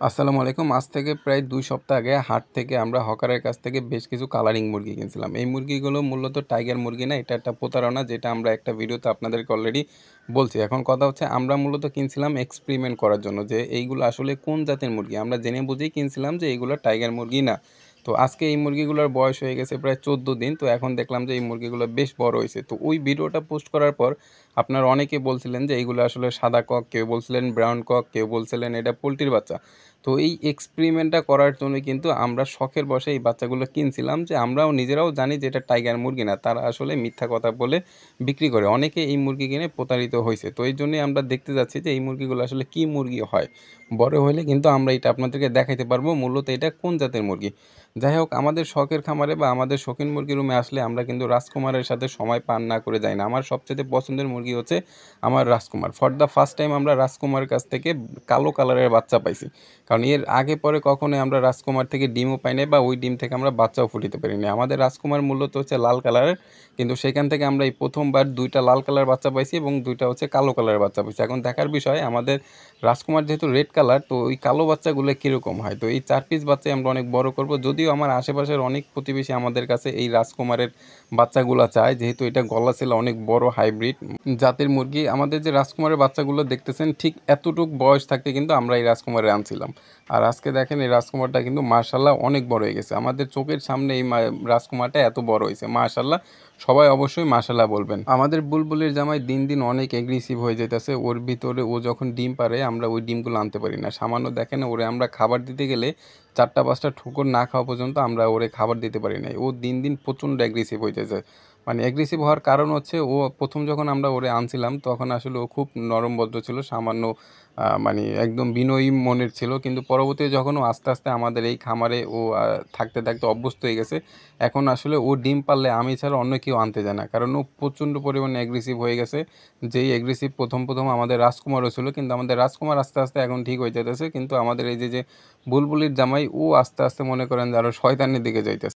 আসসালামু আলাইকুম। আজ থেকে প্রায় ২ সপ্তাহ আগে হাট থেকে আমরা হকারের কাছ থেকে বেশ কিছু কালারিং মুরগি কিনছিলাম। এই মুরগিগুলো মূলত টাইগার মুরগি না, এটা একটা প্রতারণা, যেটা আমরা একটা ভিডিওতে আপনাদেরকে অলরেডি বলছি। এখন কথা হচ্ছে আমরা মূলত কিনছিলাম এক্সপেরিমেন্ট করার জন্য যে এইগুলো আসলে কোন জাতের মুরগি। আমরা জেনে বুঝেই কিনছিলাম যে এইগুলো টাইগার মুরগি না। তো আজকে এই মুরগিগুলোর বয়স হয়ে গেছে প্রায় ১৪ দিন। তো এখন দেখলাম যে এই মুরগিগুলো বেশ বড় হইছে। তো ওই ভিডিওটা পোস্ট করার পর আপনারা অনেকে বলছিলেন যে এইগুলো আসলে সাদা কক, কেউ বলছিলেন ব্রাউন কক, কেউ বলছিলেন এটা পোল্ট্রির বাচ্চা। তো এই এক্সপেরিমেন্টটা করার জন্য কিন্তু আমরা শখের বশে এই বাচ্চাগুলো কিনছিলাম, যে আমরাও নিজেরাও জানি যে এটা টাইগার মুরগি না। তারা আসলে মিথ্যা কথা বলে বিক্রি করে। অনেকে এই মুরগি কিনে প্রতারিত হয়েছে। তো এই জন্যই আমরা দেখতে যাচ্ছি যে এই মুরগিগুলো আসলে কি মুরগি হয়। বড় হলে কিন্তু আমরা এটা আপনাদেরকে দেখাইতে পারবো মূলত এটা কোন জাতের মুরগি। যাই হোক, আমাদের শখের খামারে বা আমাদের শৌখিন মুরগি রুমে আসলে আমরা কিন্তু রাজকুমারের সাথে সময় পার না করে যাই না। আমার সবচেয়ে পছন্দের মুরগি হচ্ছে আমার রাজকুমার। ফর দ্য ফার্স্ট টাইম আমরা রাজকুমারের কাছ থেকে কালো কালারের বাচ্চা পাইছি। কারণ এর আগে পরে কখনোই আমরা রাজকুমার থেকে ডিমও পাই নাই বা ওই ডিম থেকে আমরা বাচ্চাও ফুটাতে পারিনি। আমাদের রাজকুমার মূলত হচ্ছে লাল কালারের, কিন্তু সেখান থেকে আমরা এই প্রথমবার ২টা লাল কালার বাচ্চা পাইছি এবং ২টা হচ্ছে কালো কালারের বাচ্চা পাইছি। এখন দেখার বিষয়, আমাদের রাজকুমার যেহেতু রেড কালার, তো ওই কালো বাচ্চাগুলো কীরকম হয়। তো এই ৪ পিস বাচ্চাই আমরা অনেক বড় করব। যদিও আমার আশেপাশের অনেক প্রতিবেশী আমাদের কাছে এই রাজকুমারের বাচ্চাগুলা চায়, যেহেতু এটা গলা ছিল অনেক বড় হাইব্রিড জাতের মুরগি। আমাদের যে রাজকুমারের বাচ্চাগুলো দেখতেছেন, ঠিক এতটুক বয়স থাকতে কিন্তু আমরা এই রাজকুমারে আনছিলাম। আর আজকে দেখেন এই রাজকুমারটা কিন্তু মাশাআল্লাহ অনেক বড় হয়ে গেছে। আমাদের চোখের সামনে এই রাজকুমারটা এত বড় হয়েছে, মাশাআল্লাহ। সবাই অবশ্যই মাশাআল্লাহ বলবেন। আমাদের বুলবুলির জামাই দিন দিন অনেক এগ্রেসিভ হয়ে যাইতেছে। ওর ভিতরে ও যখন ডিম পারে আমরা ওই ডিমগুলো আনতে পারি না। সামান্য দেখেন ওরে আমরা খাবার দিতে গেলে ৪টা ৫টা ঠোকর না খাওয়া পর্যন্ত আমরা ওরে খাবার দিতে পারি না। ও দিন দিন প্রচণ্ড এগ্রেসিভ হয়ে যাচ্ছে। মানে এগ্রেসিভ হওয়ার কারণ হচ্ছে, ও প্রথম যখন আমরা ওরে আনছিলাম তখন আসলে ও খুব নরম ভদ্র ছিল, সামান্য মানে একদম বিনয়ী মনের ছিল। কিন্তু পরবর্তীতে যখন ও আস্তে আস্তে আমাদের এই খামারে ও থাকতে থাকতে অভ্যস্ত হয়ে গেছে, এখন আসলে ও ডিম পারলে আমি ছাড়া অন্য কেউ আনতে যায় না, কারণ ও প্রচণ্ড পরিমাণে অ্যাগ্রেসিভ হয়ে গেছে। যেই অ্যাগ্রেসিভ প্রথম আমাদের রাজকুমারও ছিল, কিন্তু আমাদের রাজকুমার আস্তে আস্তে এখন ঠিক হয়ে যেতেছে, কিন্তু আমাদের এই যে বুলবুলির জামাই ও আস্তে আস্তে মনে করেন যে আরও শয়তানের দিকে যাইতেছে।